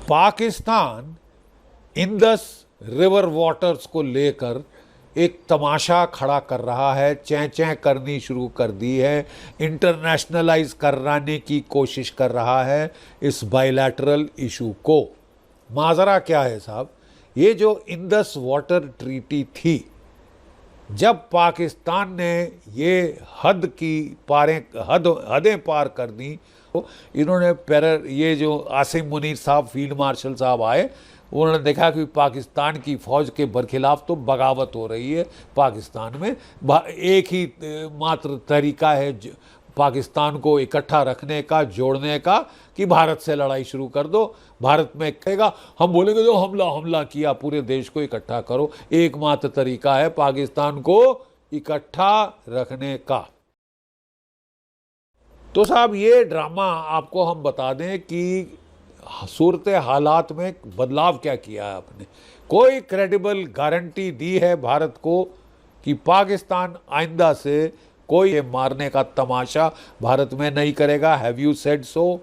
Pakistan Indus river waters को लेकर एक तमाशा खड़ा कर रहा है, चैं चैं करनी शुरू कर दी है, इंटरनेशनलाइज कराने की कोशिश कर रहा है इस बायलैटरल इशू को। माजरा क्या है साहब, ये जो इंदस वाटर ट्रीटी थी, जब पाकिस्तान ने ये हदें पार कर दी, तो इन्होंने ये जो आसिम मुनीर साहब फील्ड मार्शल साहब आए, उन्होंने देखा कि पाकिस्तान की फ़ौज के बरखिलाफ़ तो बगावत हो रही है पाकिस्तान में। एक ही मात्र तरीका है पाकिस्तान को इकट्ठा रखने का, जोड़ने का, कि भारत से लड़ाई शुरू कर दो। भारत में कहेगा, हम बोलेंगे जो हमला किया, पूरे देश को इकट्ठा करो। एकमात्र तरीका है पाकिस्तान को इकट्ठा रखने का। तो साहब ये ड्रामा आपको हम बता दें कि सूरत हालात में बदलाव क्या किया है आपने। कोई क्रेडिबल गारंटी दी है भारत को कि पाकिस्तान आइंदा से कोई मारने का तमाशा भारत में नहीं करेगा? Have you said so?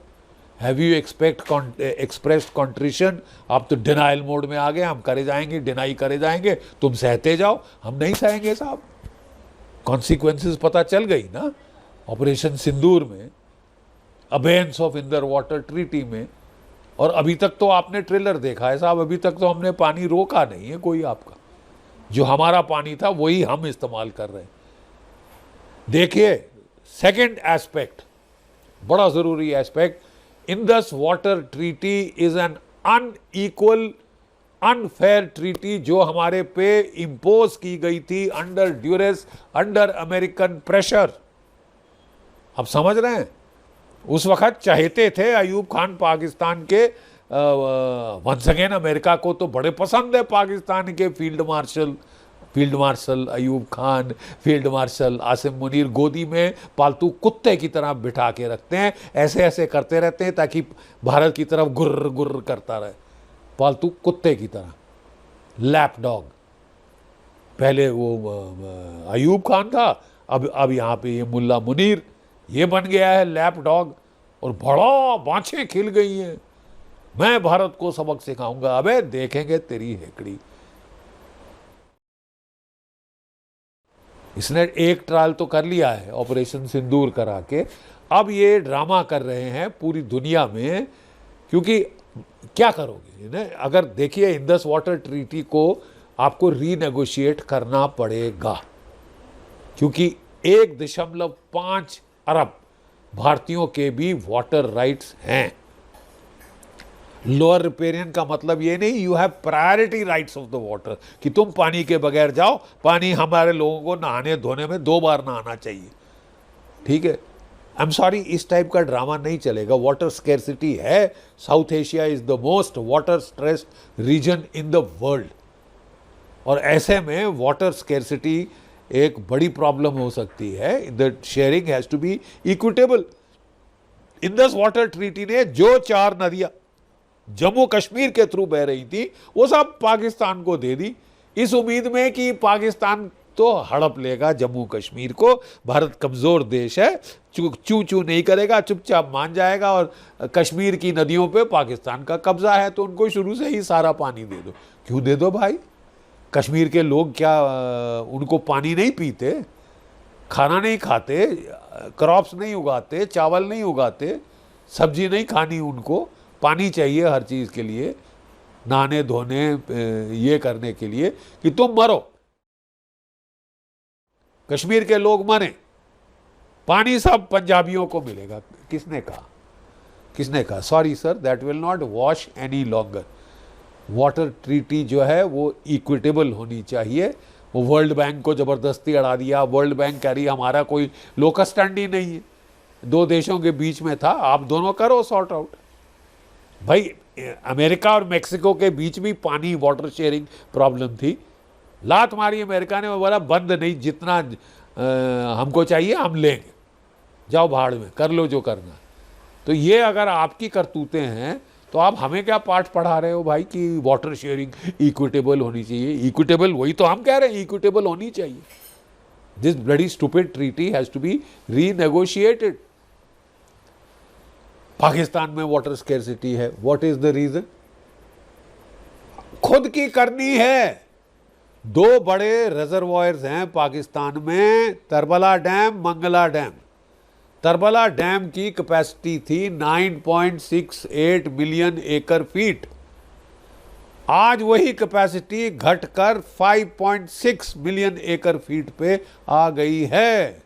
Have you expressed contrition? आप तो डिनाइल मोड में आ गए, हम करे जाएंगे, डिनाई करे जाएंगे, तुम सहते जाओ। हम नहीं सहेंगे साहब। कॉन्सिक्वेंसेस पता चल गई ना, ऑपरेशन सिंदूर में, abeyance of Inder water treaty में। और अभी तक तो आपने ट्रेलर देखा है साहब, अभी तक तो हमने पानी रोका नहीं है कोई आपका। जो हमारा पानी था वही हम इस्तेमाल कर रहे हैं। देखिए, सेकंड एस्पेक्ट, बड़ा ज़रूरी aspect, Indus water treaty is an unequal unfair treaty जो हमारे पे इम्पोज की गई थी under duress, under American pressure. आप समझ रहे हैं? उस वक्त चाहते थे अयूब खान पाकिस्तान के, वंस अगेन अमेरिका को तो बड़े पसंद है पाकिस्तान के field marshal Ayub Khan, field marshal Asim Munir गोदी में पालतू कुत्ते की तरह बिठा के रखते हैं, ऐसे ऐसे करते रहते हैं ताकि भारत की तरफ गुर्र गुर्र करता रहे, पालतू कुत्ते की तरह, लैप डॉग। पहले वो अयूब खान था, अब यहाँ पे ये मुल्ला मुनीर, ये बन गया है लैप डॉग। और बड़ा बाँछें खिल गई हैं, मैं भारत को सबक सिखाऊंगा। अबे देखेंगे तेरी हेकड़ी। इसने एक ट्रायल तो कर लिया है ऑपरेशन सिंदूर करा के, अब ये ड्रामा कर रहे हैं पूरी दुनिया में। क्योंकि क्या करोगे अगर, देखिए, इंदस वाटर ट्रीटी को आपको रीनेगोशिएट करना पड़ेगा, क्योंकि 1.5 अरब भारतीयों के भी वाटर राइट्स हैं। लोअर रिपेरियन का मतलब ये नहीं, you have priority rights of the water, कि तुम पानी के बगैर जाओ, पानी हमारे लोगों को नहाने धोने में 2 बार नहाना चाहिए। ठीक है, आई एम सॉरी, इस टाइप का ड्रामा नहीं चलेगा। वाटर स्केर्सिटी है, South Asia is the most water stressed region in the world, और ऐसे में वाटर स्केर्सिटी एक बड़ी प्रॉब्लम हो सकती है। The sharing has to be equitable. Indus water treaty ने जो 4 नदियां जम्मू कश्मीर के थ्रू बह रही थी, वो सब पाकिस्तान को दे दी, इस उम्मीद में कि पाकिस्तान तो हड़प लेगा जम्मू कश्मीर को। भारत कमज़ोर देश है, चू नहीं करेगा, चुपचाप मान जाएगा, और कश्मीर की नदियों पे पाकिस्तान का कब्जा है, तो उनको शुरू से ही सारा पानी दे दो। क्यों दे दो भाई? कश्मीर के लोग क्या उनको पानी नहीं पीते, खाना नहीं खाते, क्रॉप्स नहीं उगाते, चावल नहीं उगाते, सब्जी नहीं खानी? उनको पानी चाहिए हर चीज़ के लिए, नहाने धोने, ये करने के लिए कि तुम मरो, कश्मीर के लोग मरे, पानी सब पंजाबियों को मिलेगा। किसने कहा? Sorry sir, that will not wash any longer. Water treaty जो है वो इक्विटेबल होनी चाहिए। वो वर्ल्ड बैंक को ज़बरदस्ती अड़ा दिया। वर्ल्ड बैंक कह रही हमारा कोई लोकल स्टैंड ही नहीं है, 2 देशों के बीच में था, आप दोनों करो सॉर्ट आउट। भाई, अमेरिका और मेक्सिको के बीच भी पानी वाटर शेयरिंग प्रॉब्लम थी, लात मारी अमेरिका ने, बोला बंद नहीं, जितना हमको चाहिए हम लेंगे, जाओ भाड़ में, कर लो जो करना। तो ये अगर आपकी करतूतें हैं तो आप हमें क्या पाठ पढ़ा रहे हो भाई कि वाटर शेयरिंग इक्विटेबल होनी चाहिए? इक्विटेबल वही तो हम कह रहे हैं, इक्विटेबल होनी चाहिए। This bloody stupid treaty has to be renegotiated. Pakistan में वाटर स्केर्सिटी है, व्हाट इज द रीजन? खुद की करनी है। दो बड़े रिजर्वॉयर्स हैं पाकिस्तान में, तरबला डैम, मंगला डैम। तरबला डैम की कैपेसिटी थी 9.68 मिलियन एकड़ फीट। आज वही कैपेसिटी घटकर 5.6 मिलियन एकड़ फीट पे आ गई है।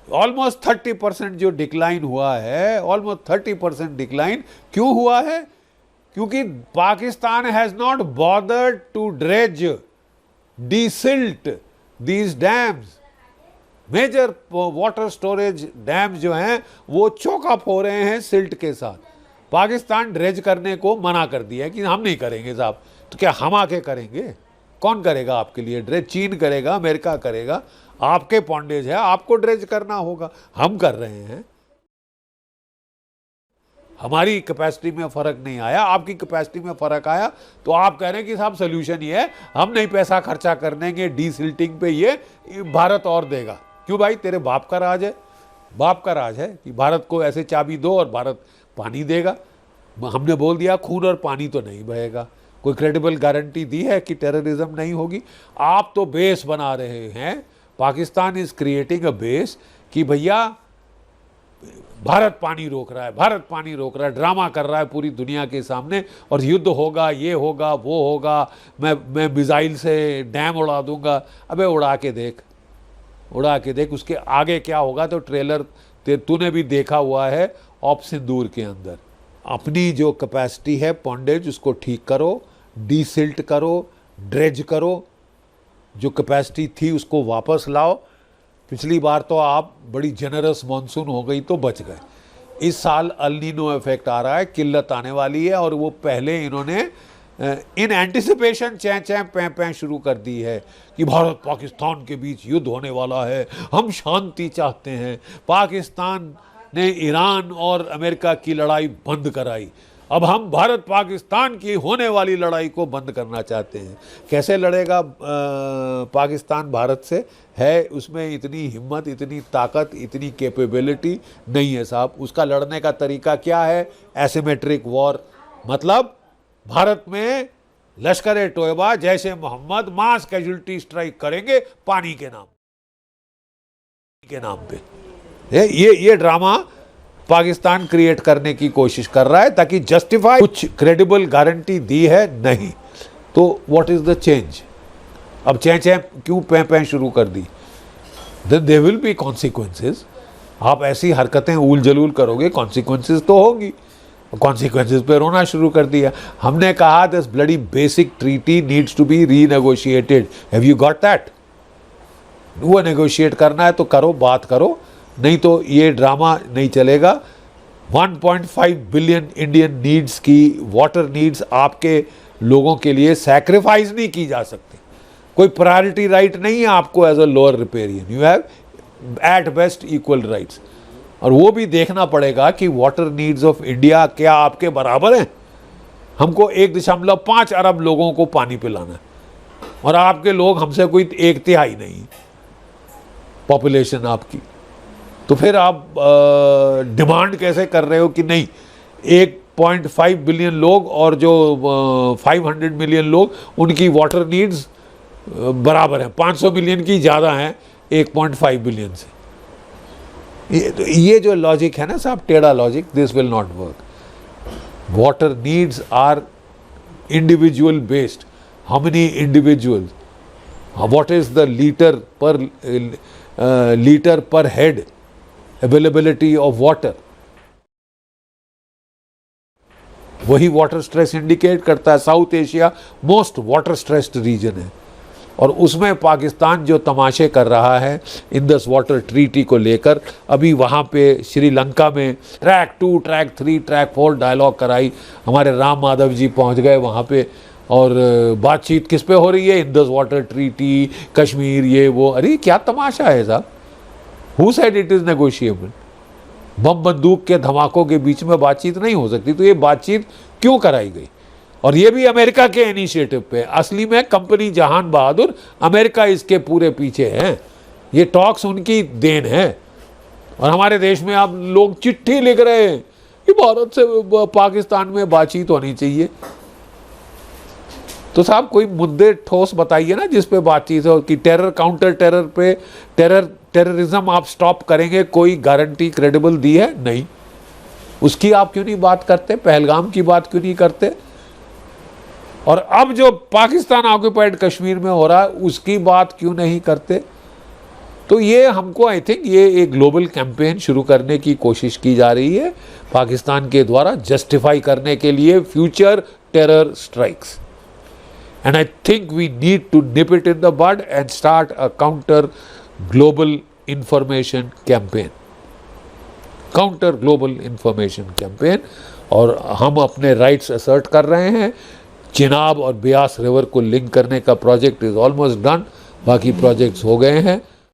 ऑलमोस्ट 30% जो डिक्लाइन हुआ है, ऑलमोस्ट 30% डिक्लाइन क्यों हुआ है? क्योंकि Pakistan has not bothered to dredge, desilt these dams. Major water storage dams जो हैं वो चोकअप हो रहे हैं सिल्ट के साथ। पाकिस्तान ड्रेज करने को मना कर दिया है कि हम नहीं करेंगे साहब। तो क्या हम आके करेंगे? कौन करेगा आपके लिए ड्रेज? चीन करेगा, अमेरिका करेगा। आपके पॉन्डेज है, आपको ड्रेज करना होगा। हम कर रहे हैं। हमारी कैपेसिटी में फर्क नहीं आया, आपकी कैपेसिटी में फर्क आया, तो आप कह रहे हैं कि साहब सोल्यूशन ये है, हम नहीं पैसा खर्चा कर देंगे डीसिल्टिंग पे, ये भारत और देगा। क्यों भाई? तेरे बाप का राज है, बाप का राज है कि भारत को ऐसे चाबी दो और भारत पानी देगा। हमने बोल दिया खून और पानी तो नहीं बहेगा। कोई क्रेडिबल गारंटी दी है कि टेररिज्म नहीं होगी? आप तो बेस बना रहे हैं। Pakistan is creating a base कि भैया भारत पानी रोक रहा है, भारत पानी रोक रहा है, ड्रामा कर रहा है पूरी दुनिया के सामने, और युद्ध होगा, ये होगा, वो होगा, मैं मिसाइल से डैम उड़ा दूंगा। अबे उड़ा के देख, उड़ा के देख, उसके आगे क्या होगा। तो ट्रेलर तूने भी देखा हुआ है ऑप सिंदूर के अंदर। अपनी जो कैपेसिटी है पॉन्डेज, उसको ठीक करो, डीसिल्ट करो, ड्रेज करो। जो कैपेसिटी थी उसको वापस लाओ। पिछली बार तो आप बड़ी जेनरस मानसून हो गई तो बच गए। इस साल अल नीनो इफेक्ट आ रहा है, किल्लत आने वाली है, और वो पहले इन्होंने इन एंटिसिपेशन चैं चैं पैं पैं शुरू कर दी है कि भारत पाकिस्तान के बीच युद्ध होने वाला है, हम शांति चाहते हैं। पाकिस्तान ने ईरान और अमेरिका की लड़ाई बंद कराई, अब हम भारत पाकिस्तान की होने वाली लड़ाई को बंद करना चाहते हैं। कैसे लड़ेगा पाकिस्तान भारत से? है उसमें इतनी हिम्मत, इतनी ताकत, इतनी कैपेबिलिटी नहीं है साहब। उसका लड़ने का तरीका क्या है? Asymmetric war. मतलब भारत में लश्कर ए तोयबा, जैसे मोहम्मद मास कैजुअलिटी स्ट्राइक करेंगे पानी के नाम पे। ये ड्रामा पाकिस्तान क्रिएट करने की कोशिश कर रहा है ताकि जस्टिफाई। कुछ क्रेडिबल गारंटी दी है नहीं, तो व्हाट इज द चेंज? अब चैं चैं क्यों पैं पैं शुरू कर दी? Then there will be consequences. आप ऐसी हरकतें उल जलूल करोगे, कॉन्सिक्वेंसेस तो होंगी। कॉन्सिक्वेंसेस पे रोना शुरू कर दिया। हमने कहा this bloody basic treaty needs to be renegotiated. Have you got that? वो नेगोशिएट करना है तो करो, बात करो, नहीं तो ये ड्रामा नहीं चलेगा। 1.5 बिलियन इंडियन नीड्स की वाटर नीड्स आपके लोगों के लिए सैक्रिफाइस नहीं की जा सकती। कोई प्रायोरिटी राइट नहीं है आपको as a lower riparian. You have at best equal rights. और वो भी देखना पड़ेगा कि वाटर नीड्स ऑफ इंडिया क्या आपके बराबर हैं। हमको 1.5 अरब लोगों को पानी पिलाना है, और आपके लोग हमसे कोई 1/3 नहीं पॉपुलेशन आपकी। तो फिर आप डिमांड कैसे कर रहे हो कि नहीं 1.5 बिलियन लोग और जो 500 मिलियन लोग, उनकी वाटर नीड्स बराबर हैं, 500 मिलियन की ज़्यादा हैं 1.5 बिलियन से। ये जो लॉजिक है ना साहब, टेढ़ा logic, this will not work. Water needs are individual based. How many individual, what is the litre per head availability of water? वही वाटर स्ट्रेस इंडिकेट करता है। South Asia most water stressed region है, और उसमें पाकिस्तान जो तमाशे कर रहा है इंदस वाटर ट्रीटी को लेकर। अभी वहाँ पे श्रीलंका में ट्रैक 2, ट्रैक 3, ट्रैक 4 डायलॉग कराई। हमारे राम माधव जी पहुँच गए वहाँ पे, और बातचीत किस पे हो रही है? इंदस वाटर ट्रीटी, कश्मीर, ये वो। अरे क्या तमाशा है साहब? Who said it is negotiable? बम बंदूक के धमाकों के बीच में बातचीत नहीं हो सकती। तो ये बातचीत क्यों कराई गई? और ये भी अमेरिका के इनिशिएटिव पे। असली में कंपनी जहान बहादुर, अमेरिका इसके पूरे पीछे है। ये टॉक्स उनकी देन है। और हमारे देश में आप लोग चिट्ठी लिख रहे हैं कि भारत से पाकिस्तान में बातचीत होनी चाहिए। तो साहब कोई मुद्दे ठोस बताइए ना जिस पे बातचीत हो कि टेरर काउंटर टेरर पे टेररिज्म आप स्टॉप करेंगे, कोई गारंटी क्रेडिबल दी है? नहीं। उसकी आप क्यों नहीं बात करते? पहलगाम की बात क्यों नहीं करते? और अब जो पाकिस्तान ऑक्युपाइड कश्मीर में हो रहा है उसकी बात क्यों नहीं करते? तो ये हमको आई थिंक ये एक ग्लोबल कैंपेन शुरू करने की कोशिश की जा रही है पाकिस्तान के द्वारा जस्टिफाई करने के लिए future terror strikes. And I think we need to nip it in the bud and start a counter global information campaign. Counter global information campaign। और हम अपने राइट्स असर्ट कर रहे हैं। चिनाब और ब्यास रिवर को लिंक करने का प्रोजेक्ट इज ऑलमोस्ट डन, बाकी प्रोजेक्ट्स हो गए हैं।